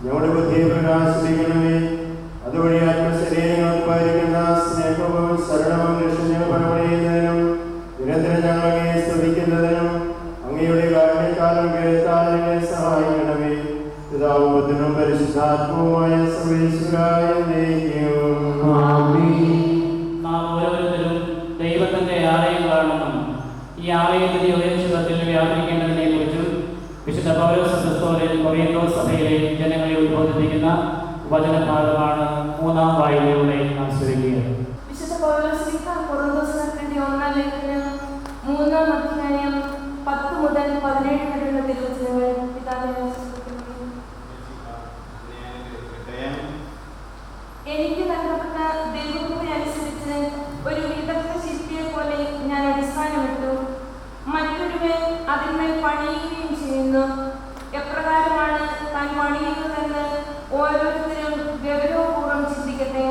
ഞങ്ങളുടെ ബുദ്ധിയെ പ്രകാശിപ്പിക്കണമേ. അതുവഴി ആത്മശരീരങ്ങൾ ഉത്പാദിക്കുന്ന സ്നേഹവും ശരണവും രക്ഷണ പരമണിയുന്നതിനും നിരന്തരം ഞങ്ങളെ സ്തുതിക്കുന്നതിനും അങ്ങയുടെ കാരണക്കാലം കേൾക്കാതെ സഹായിക്കണമേ. പിതാവും പുത്രനും പരിശുദ്ധാത്മാവുമായ സർവേശ്വരായ ദൈവം. നാം ഓരോരുത്തരും ദൈവത്തിന്റെ ആലയം കാണണം. ഈ ആലയത്തിന്റെ ഉയർച്ചത്തിൽ വ്യാപരിക്കേണ്ടതിനെ കുറിച്ചും വിശുദ്ധ പൗലോസ് അപ്പോസ്തലൻ കൊറിന്തോസ് സഭയിലെ ജനങ്ങളെ ഉദ്ബോധിപ്പിക്കുന്ന വചനഭാഗമാണ് 3-ാം വായനയിലൂടെ നാം ശ്രദ്ധിക്കുക. വിശുദ്ധ പൗലോസ് കൊറിന്തോസുകാർക്ക് 1-ാം ലേഖനം 3-ാം അധ്യായം 10 മുതൽ 17 വരെയുള്ള തിരുവചനങ്ങൾ പിതാവിനെ എനിക്ക് നൽകപ്പെട്ട ദൈവകൃപയെ അനുസരിച്ച് ഒരു വിദഗ്ധ ശില്പിയെ പോലെ ഞാൻ അടിസ്ഥാനമിട്ടു, മറ്റൊരുവൻ അതിന്മേൽ പണിയുകയും ചെയ്യുന്നു. എപ്രകാരമാണ് താൻ പണിയുന്നതെന്ന് ഓരോരുത്തരും ഗൗരവപൂർവ്വം ചിന്തിക്കട്ടെ.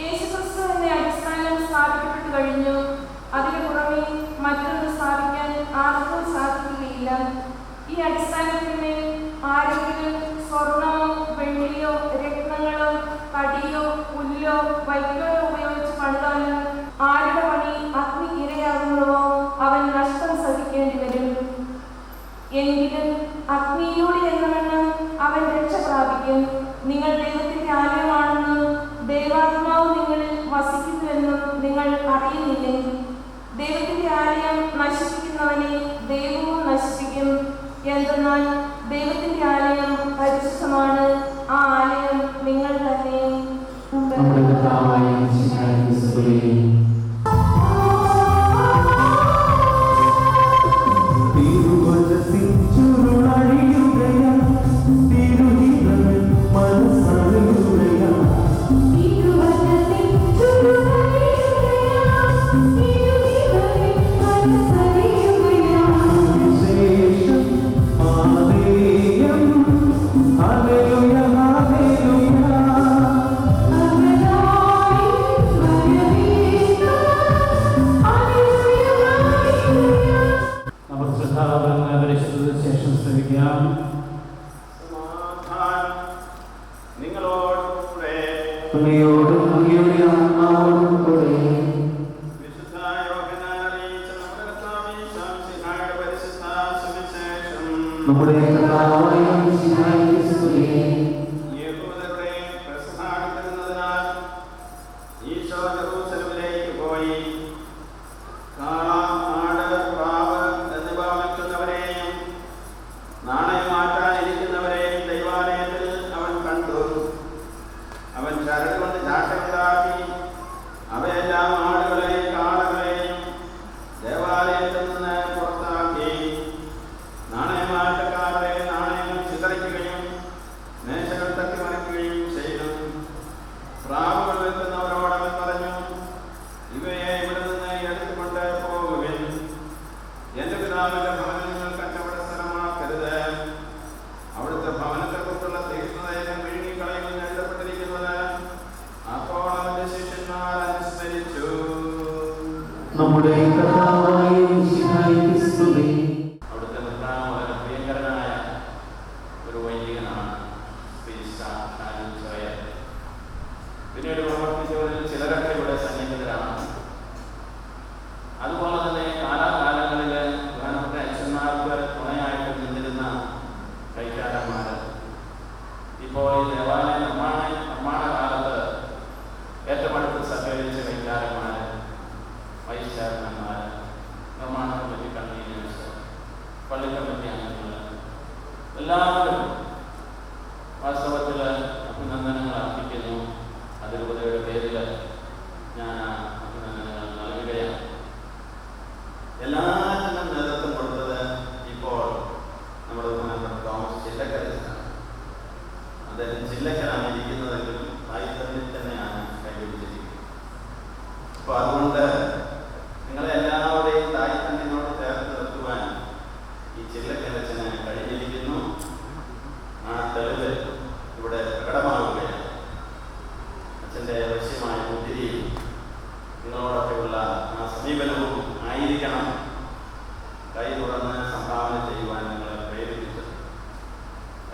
യേശുക്രിസ്തു എന്ന അടിസ്ഥാനം സ്ഥാപിക്കപ്പെട്ടു കഴിഞ്ഞു. അതിനു പുറമെ മറ്റൊന്ന് സ്ഥാപിക്കാൻ ആർക്കും സാധിക്കുകയില്ല. ഈ അടിസ്ഥാനത്തിന്മേൽ ആരെങ്കിലും സ്വർണമോ വെള്ളിയോ രത്നങ്ങളോ കടിയോ പുല്ലോ വൈക്കോലോ ഉപയോഗിച്ച് പണിതാലും ആരുടെ പണി അഗ്നി ഇരയാകുന്നുവോ അവൻ നഷ്ടം സഹിക്കേണ്ടി വരും. എങ്കിലും അഗ്നിയിലൂടെ എന്നവണ്ണം അവൻ രക്ഷ പ്രാപിക്കും. നിങ്ങൾ ദൈവത്തിന്റെ ആലയമാണെന്നും ദൈവാത്മാവ് നിങ്ങളിൽ വസിക്കുന്നുവെന്നും നിങ്ങൾ അറിയുന്നില്ലേ? ദൈവത്തിന്റെ ആലയം നശിപ്പിക്കുന്നവനെ ദൈവവും നശിപ്പിക്കും. എന്തെന്നാൽ ദൈവത്തിന്റെ ആലയം പരിശുദ്ധമാണ്. ആ ആലയം നിങ്ങൾ തന്നെ.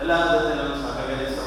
എല്ലാ വിധത്തിലും സഹകരിച്ച്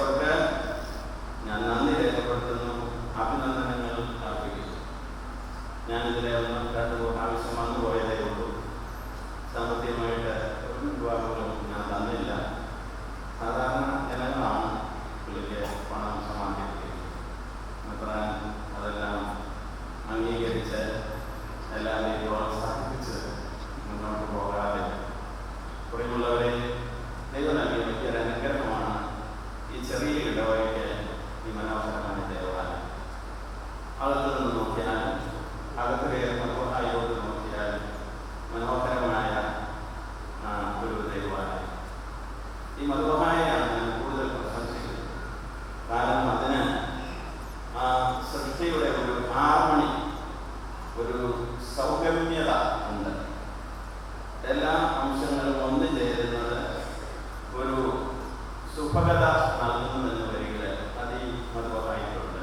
നൽകുന്നതെന്ന് വരികിൽ അത് ഈ മധുബഹായിട്ടുണ്ട്.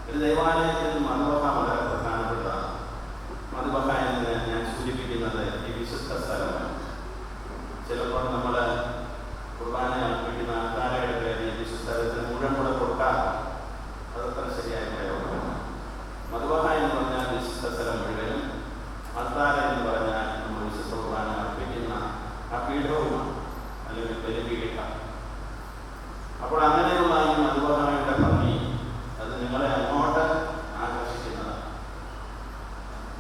ഒരു ദൈവാലയത്തിൽ മധുബഹ വളരെ പ്രധാനപ്പെട്ടതാണ്. മധുബഹ എന്ന് ഞാൻ സൂചിപ്പിക്കുന്നത് ഈ വിശുദ്ധ സ്ഥലമാണ്. ചിലപ്പോൾ നമ്മൾ കുർബാന അർപ്പിക്കുന്ന ആൾക്കാരുടെ പേര് ഈ വിശുദ്ധ സ്ഥലത്തിന് മുഴുവൻ കൂടെ കൊടുക്കാം. അതത്ര ശരിയായ പ്രയോഗമാണ്. മധുബഹ എന്ന് പറഞ്ഞാൽ വിശുദ്ധ സ്ഥലം മുഴുവനും, അൾത്താര എന്ന് പറഞ്ഞാൽ നമ്മൾ വിശുദ്ധ കുർബാന അർപ്പിക്കുന്ന ആ പീഠവുമാണ്, അല്ലെങ്കിൽ ബലിപീഠം. അപ്പോൾ അങ്ങനെയുള്ള ഈ മധുബഹയുടെ ഭംഗി അത് നിങ്ങളെ അങ്ങോട്ട് ആകർഷിക്കുന്നതാണ്.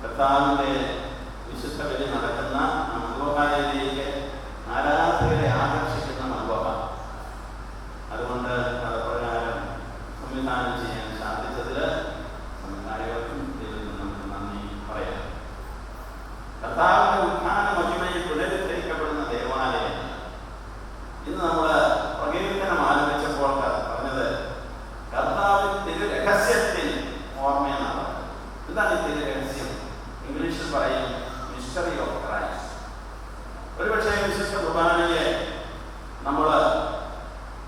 കർത്താവിൻ്റെ വിശുദ്ധ ബലി നടക്കുന്ന ആ മധുബഹയിലേക്ക് ആരാധകരെ ആകർഷിക്കുന്ന മധുബഹ. അതുകൊണ്ട് പദപ്രകാരം സംവിധാനം ചെയ്യാൻ സാധിച്ചതിൽ സംവിധായകർക്കും ദൈവത്തിന് നമുക്ക് നന്ദി പറയാം. കർത്താവിന്റെ ഉത്ഥാന മഹിമയിൽ പുനരുദ്ധരിക്കപ്പെടുന്ന ദേവാലയം ഇന്ന് നമ്മൾ പ്രകീർത്തനം ആരംഭിച്ചപ്പോൾ പറഞ്ഞത് കർത്താവിന്റെ തിരുരഹസ്യത്തിൽ ഓർമ്മയെന്നാണ്. എന്താണ് ഈ തിരുരഹസ്യം? ഇംഗ്ലീഷിൽ പറയും മിസ്റ്ററി ഓഫ് ക്രൈസ്റ്റ്. ഒരുപക്ഷെ വിശുദ്ധ കുർബാനയെ നമ്മൾ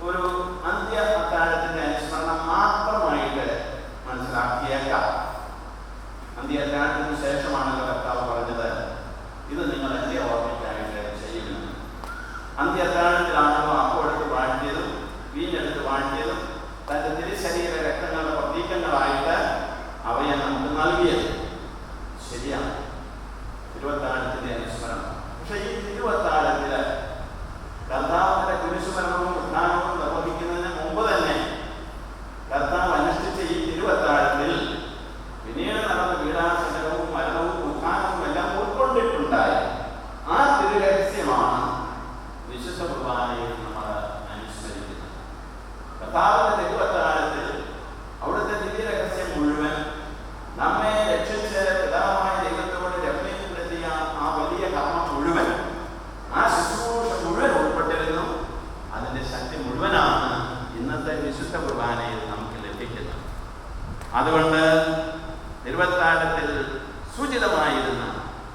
ഒരു അന്ത്യ അത്താഴത്തിന്റെ അനുസ്മരണം മാത്രമായിട്ട് മനസ്സിലാക്കിയേക്കാം. അന്ത്യ അത്താഴത്തിന് ശേഷമാണല്ലോ കർത്താവ് പറഞ്ഞത്, ഇത് നിങ്ങൾ എൻ്റെ ഓർമ്മയ്ക്കായിട്ട് ചെയ്യുമെന്ന്. അന്ത്യ അത്താഴത്തിലാണല്ലോ അപ്പോഴെടുത്ത് വാഴ്ത്തിയതും വീഞ്ഞെടുത്ത് വാഴ്ത്തിയതും തൻ്റെ തിരുശരീര രക്തങ്ങളുടെ പ്രതീകങ്ങളായിട്ട് അവയെ നമുക്ക് നൽകിയത്. ശരിയാണ്, തിരുവത്താഴത്തിന്റെ അനുസ്മരണം. പക്ഷെ ഈ തിരുവത്താഴത്തിൽ കർത്താവിന്റെ കുരിശുമരണവും ഉത്ഥാനവും നിർവഹിക്കുന്നതിന് മുമ്പ് തന്നെ കർത്താവ് അനുഷ്ഠിച്ച ഈ തിരുവത്താഴത്തിൽ പിന്നീട് നടന്ന പീഡാസനവും മരണവും ഉത്ഥാനവും എല്ലാം ഉൾക്കൊണ്ടിട്ടുണ്ടായി. ആ തിരുരഹസ്യമാണ് വിശുദ്ധ കുർബാനയിൽ നമ്മൾ അനുസ്മരിക്കുന്നത്. കർത്താവിന്റെ തിരുവത്താഴത്തിൽ അവിടുത്തെ ദിവ്യരഹസ്യം മുഴുവൻ നമ്മെ രക്ഷിച്ച് പിതാവായ ദൈവത്തോട് രമ്യപ്പെടുത്തിയ ആ വലിയ കർമ്മം മുഴുവൻ, ആ ശുശ്രൂഷ മുഴുവൻ ഉൾപ്പെട്ടിരുന്നു. അതിന്റെ ശക്തി മുഴുവനാണ് ഇന്നത്തെ വിശുദ്ധ കുർബാനയിൽ നമുക്ക് ലഭിക്കുന്നത്. അതുകൊണ്ട് തിരുവത്താഴത്തിൽ സൂചിതമായിരുന്ന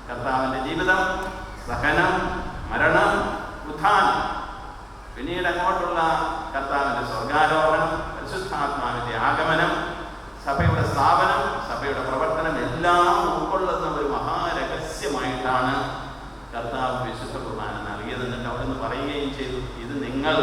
കർത്താവിന്റെ ജീവിതം, സഹനം, മരണം, ഉത്ഥാനം, പിന്നീട് അങ്ങോട്ടുള്ള കർത്താവിന്റെ സ്വർഗാരോഹണം, പരിശുദ്ധാത്മാവിന്റെ ആഗമനം, സഭയുടെ സ്ഥാപനം, സഭയുടെ പ്രവർത്തനം എല്ലാം ഉൾക്കൊള്ളുന്ന ഒരു മഹാരഹസ്യമായിട്ടാണ് കർത്താവ് വിശുദ്ധ കുർബാന നൽകിയത്. എന്നിട്ട് അവിടുന്ന് പറയുകയും ചെയ്തു, ഇത് നിങ്ങൾ